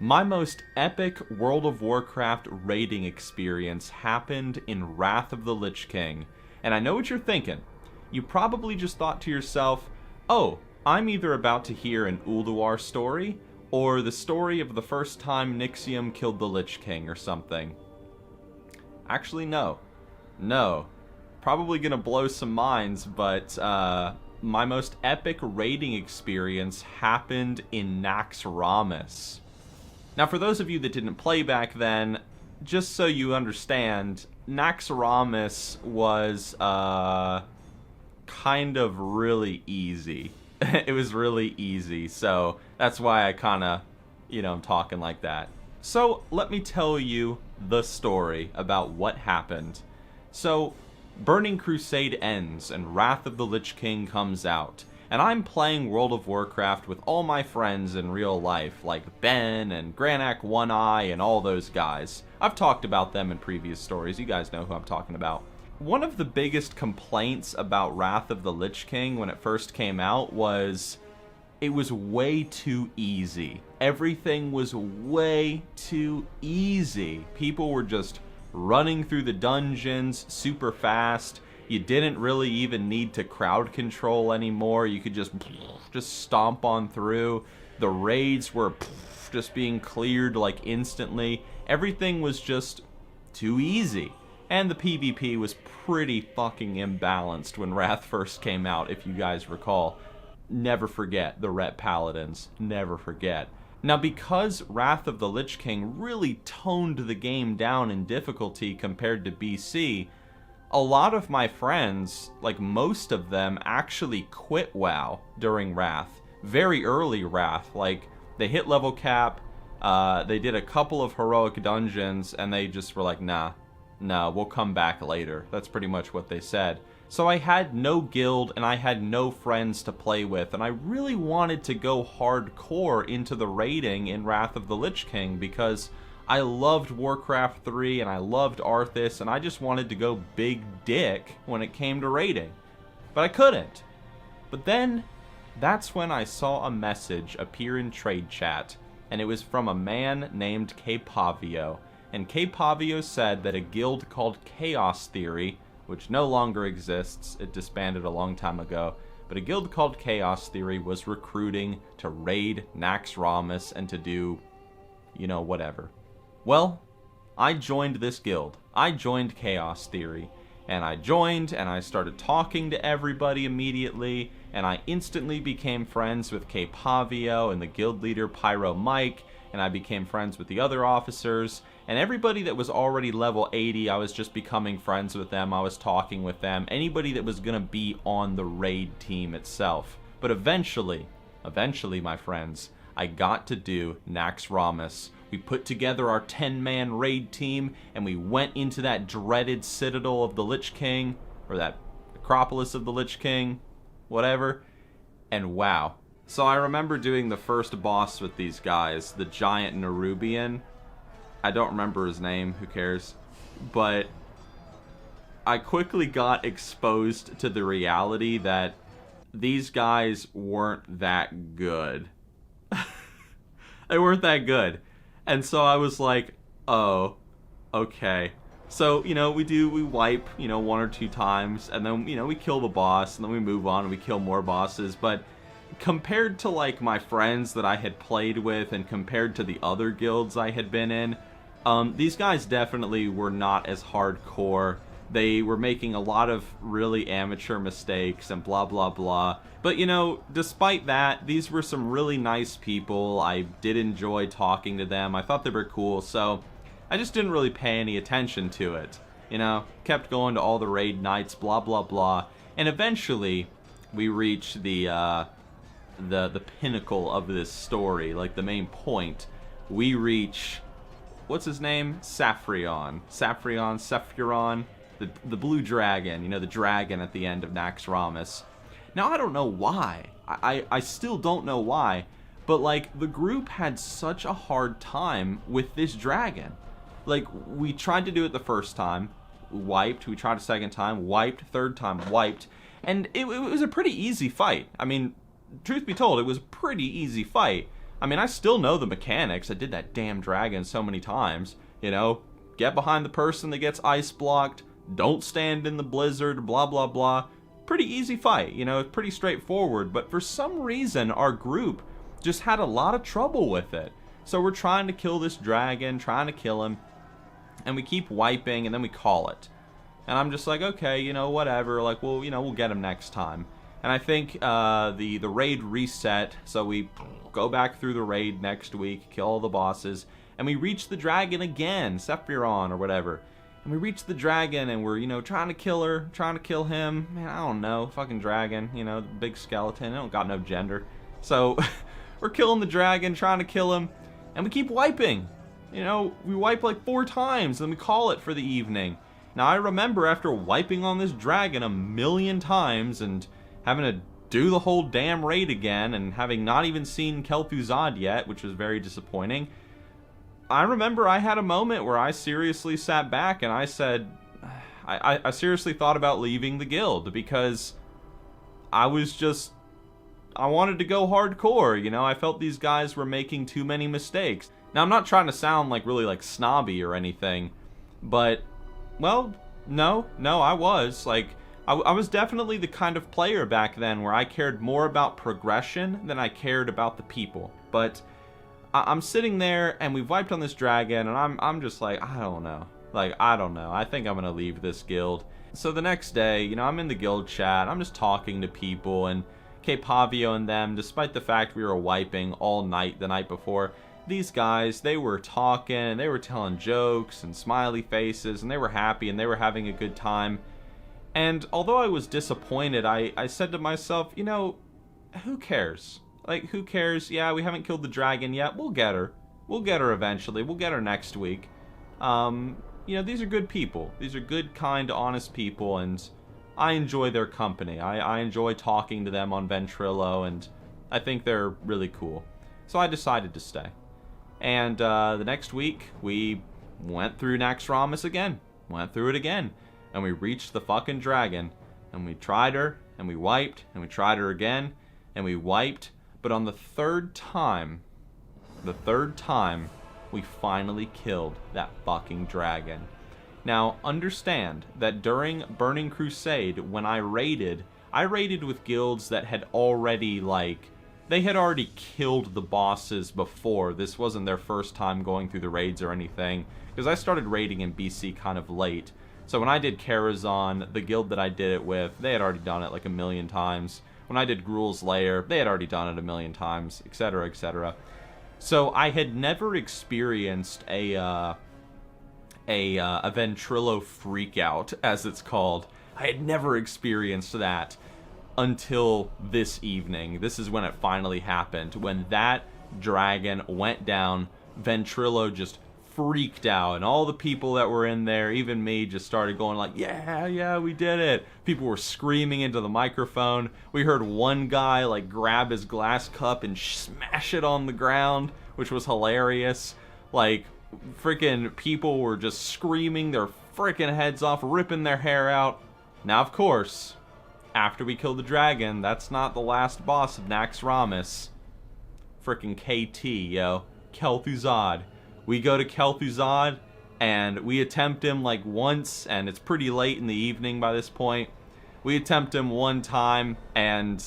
My most epic World of Warcraft raiding experience happened in Wrath of the Lich King. And I know what you're thinking. You probably just thought to yourself, oh, I'm either about to hear an Ulduar story, or the story of the first time Nixxiom killed the Lich King or something. Actually, no. No. Probably gonna blow some minds, but my most epic raiding experience happened in Naxxramas. Now, for those of you that didn't play back then, just so you understand, Naxxramas was kind of really easy. It was really easy, so that's why I kind of, I'm talking like that. So, let me tell you the story about what happened. So, Burning Crusade ends and Wrath of the Lich King comes out, and I'm playing World of Warcraft with all my friends in real life, like Ben and Granak One Eye and all those guys. I've talked about them in previous stories, you guys know who I'm talking about. One of the biggest complaints about Wrath of the Lich King when it first came out was it was way too easy. Everything was way too easy. People were just running through the dungeons super fast. You didn't really even need to crowd control anymore. You could just stomp on through. The raids were just being cleared like instantly. Everything was just too easy. And the PvP was pretty fucking imbalanced when Wrath first came out, if you guys recall. Never forget the Ret Paladins. Never forget. Now, because Wrath of the Lich King really toned the game down in difficulty compared to BC, a lot of my friends, like most of them, actually quit WoW during Wrath. Very early Wrath. Like, they hit level cap, they did a couple of heroic dungeons, and they just were like, nah, we'll come back later. That's pretty much what they said. So I had no guild, and I had no friends to play with, and I really wanted to go hardcore into the raiding in Wrath of the Lich King, because I loved Warcraft 3, and I loved Arthas, and I just wanted to go big dick when it came to raiding. But I couldn't. But then, that's when I saw a message appear in trade chat, and it was from a man named Kpavio. And Kpavio said that a guild called Chaos Theory, which no longer exists, it disbanded a long time ago, but a guild called Chaos Theory was recruiting to raid Naxxramas and to do, whatever. Well, I joined this guild. I joined Chaos Theory. And I joined, and I started talking to everybody immediately, and I instantly became friends with Kpavio and the guild leader Pyro Mike, and I became friends with the other officers, and everybody that was already level 80, I was just becoming friends with them, I was talking with them, anybody that was gonna be on the raid team itself. But eventually, my friends, I got to do Naxxramas. We put together our 10-man raid team, and we went into that dreaded citadel of the Lich King, or that Acropolis of the Lich King, whatever, and wow. So I remember doing the first boss with these guys, the giant Nerubian. I don't remember his name, who cares? But I quickly got exposed to the reality that these guys weren't that good. They weren't that good. And so I was like, oh, okay. So, we wipe, one or two times, and then, we kill the boss, and then we move on and we kill more bosses. But compared to, like, my friends that I had played with and compared to the other guilds I had been in, these guys definitely were not as hardcore. They were making a lot of really amateur mistakes and blah, blah, blah. But, despite that, these were some really nice people. I did enjoy talking to them. I thought they were cool, so I just didn't really pay any attention to it. Kept going to all the raid nights, blah, blah, blah. And eventually, we reach the pinnacle of this story, like the main point. We reach, what's his name? Sapphiron, the blue dragon, the dragon at the end of Naxxramas. Now, I don't know why. I still don't know why, but, like, the group had such a hard time with this dragon. Like, we tried to do it the first time, wiped. We tried a second time, wiped. Third time, wiped. And it was a pretty easy fight. I mean, truth be told, it was a pretty easy fight. I mean, I still know the mechanics. I did that damn dragon so many times. You know, get behind the person that gets ice blocked, don't stand in the blizzard, blah, blah, blah. Pretty easy fight, you know, pretty straightforward. But for some reason, our group just had a lot of trouble with it. So we're trying to kill this dragon, trying to kill him, and we keep wiping, and then we call it. And I'm just like, okay, you know, whatever, like, well, you know, we'll get him next time. And I think the raid reset, so we go back through the raid next week, kill all the bosses, and we reach the dragon again, Sapphiron or whatever. And we reach the dragon, and we're, you know, trying to kill her, trying to kill him. Man, I don't know, fucking dragon, you know, big skeleton, it don't got no gender. So, we're killing the dragon, trying to kill him, and we keep wiping. You know, we wipe like 4 times, and we call it for the evening. Now, I remember after wiping on this dragon a million times, and having to do the whole damn raid again, and having not even seen Kel'Thuzad yet, which was very disappointing, I remember I had a moment where I seriously sat back and I said, I seriously thought about leaving the guild, because I wanted to go hardcore, you know, I felt these guys were making too many mistakes. Now, I'm not trying to sound like really like snobby or anything, but, well, no, I was, like, I was definitely the kind of player back then where I cared more about progression than I cared about the people. But I'm sitting there, and we've wiped on this dragon, and I'm just like, I don't know. Like, I don't know. I think I'm gonna leave this guild. So the next day, you know, I'm in the guild chat, I'm just talking to people, and Pavio and them, despite the fact we were wiping all night the night before, these guys, they were talking, and they were telling jokes and smiley faces, and they were happy, and they were having a good time. And although I was disappointed, I said to myself, you know, who cares? Like, who cares? Yeah, we haven't killed the dragon yet. We'll get her. We'll get her eventually. We'll get her next week. You know, these are good people. These are good, kind, honest people, and I enjoy their company. I enjoy talking to them on Ventrilo, and I think they're really cool. So I decided to stay. And the next week, we went through Naxxramas again. Went through it again. And we reached the fucking dragon. And we tried her, and we wiped, and we tried her again, and we wiped. But on the third time, we finally killed that fucking dragon. Now, understand that during Burning Crusade, when I raided with guilds that had already, like, they had already killed the bosses before. This wasn't their first time going through the raids or anything, because I started raiding in BC kind of late. So when I did Karazhan, the guild that I did it with, they had already done it like a million times. When I did Gruul's Lair, they had already done it a million times, etc., etc. So I had never experienced a Ventrilo freakout, as it's called. I had never experienced that until this evening. This is when it finally happened. When that dragon went down, Ventrilo just freaked out, and all the people that were in there, even me, just started going like, yeah, we did it. People were screaming into the microphone. We heard one guy like grab his glass cup and smash it on the ground, which was hilarious. Like, freaking people were just screaming their freaking heads off, ripping their hair out. Now, of course, after we kill the dragon, that's not the last boss of Naxxramas. Freaking KT, yo. Kel'Thuzad. We go to Kel'Thuzad, and we attempt him like once, and it's pretty late in the evening by this point. We attempt him one time, and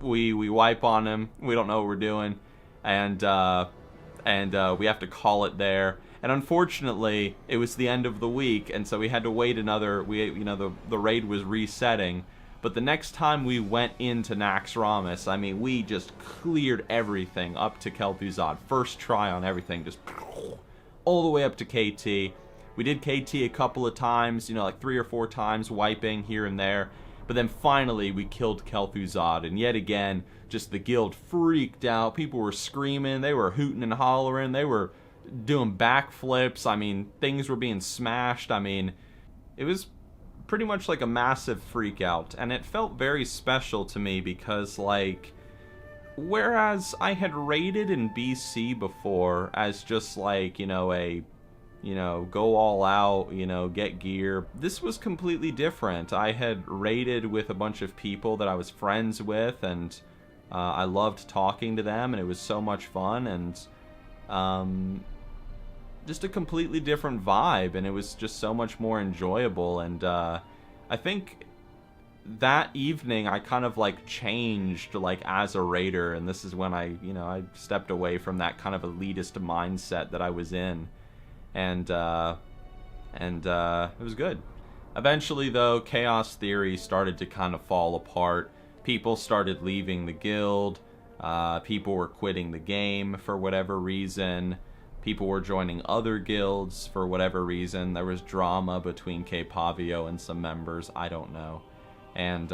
we wipe on him. We don't know what we're doing, and we have to call it there. And unfortunately, it was the end of the week, and so we had to wait another. The raid was resetting. But the next time we went into Naxxramas, I mean, we just cleared everything up to Kel'Thuzad. First try on everything, just all the way up to KT. We did KT a couple of times, like 3 or 4 times, wiping here and there. But then finally, we killed Kel'Thuzad. And yet again, just the guild freaked out. People were screaming. They were hooting and hollering. They were doing backflips. I mean, things were being smashed. I mean, it was pretty much like a massive freak out, and it felt very special to me because, like, whereas I had raided in BC before as just like, go all out, get gear, this was completely different. I had raided with a bunch of people that I was friends with, and I loved talking to them, and it was so much fun, and just a completely different vibe, and it was just so much more enjoyable. And I think that evening I kind of like changed like as a raider, and this is when I stepped away from that kind of elitist mindset that I was in, and it was good. Eventually, though, Chaos Theory started to kind of fall apart. People started leaving the guild. People were quitting the game for whatever reason. People were joining other guilds for whatever reason. There was drama between K-Pavio and some members. I don't know. And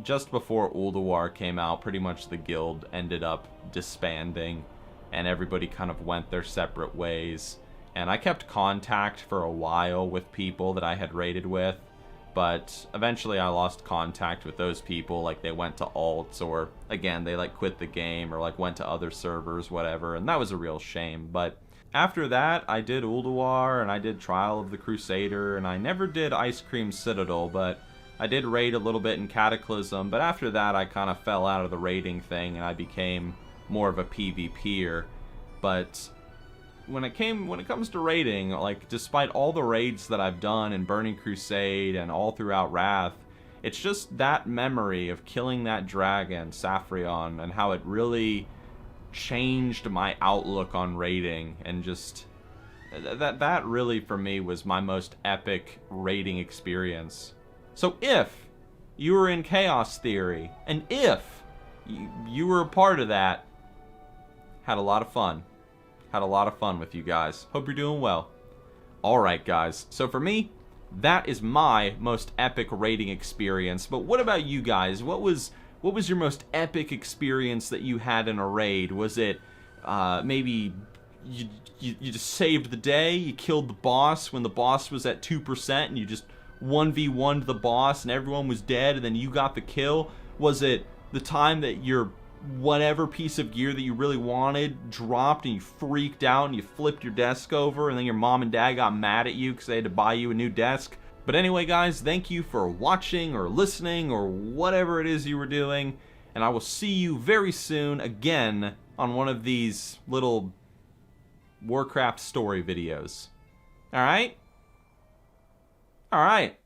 just before Ulduar came out, pretty much the guild ended up disbanding, and everybody kind of went their separate ways. And I kept contact for a while with people that I had raided with, but eventually I lost contact with those people. Like, they went to alts, or again, they like quit the game, or like went to other servers, whatever, and that was a real shame. But after that, I did Ulduar, and I did Trial of the Crusader, and I never did Ice Cream Citadel, but I did raid a little bit in Cataclysm. But after that, I kind of fell out of the raiding thing, and I became more of a PvPer. But when it comes to raiding, like, despite all the raids that I've done in Burning Crusade and all throughout Wrath, it's just that memory of killing that dragon, Sapphiron, and how it really changed my outlook on raiding, and just that really for me was my most epic raiding experience. So if you were in Chaos Theory, and if you were a part of that, had a lot of fun. Had a lot of fun with you guys. Hope you're doing well. Alright, guys. So for me, that is my most epic raiding experience. But what about you guys? What was your most epic experience that you had in a raid? Was it maybe you just saved the day, you killed the boss when the boss was at 2%, and you just 1v1'd the boss and everyone was dead, and then you got the kill? Was it the time that your whatever piece of gear that you really wanted dropped and you freaked out and you flipped your desk over, and then your mom and dad got mad at you because they had to buy you a new desk? But anyway, guys, thank you for watching or listening or whatever it is you were doing, and I will see you very soon again on one of these little Warcraft story videos. Alright? Alright.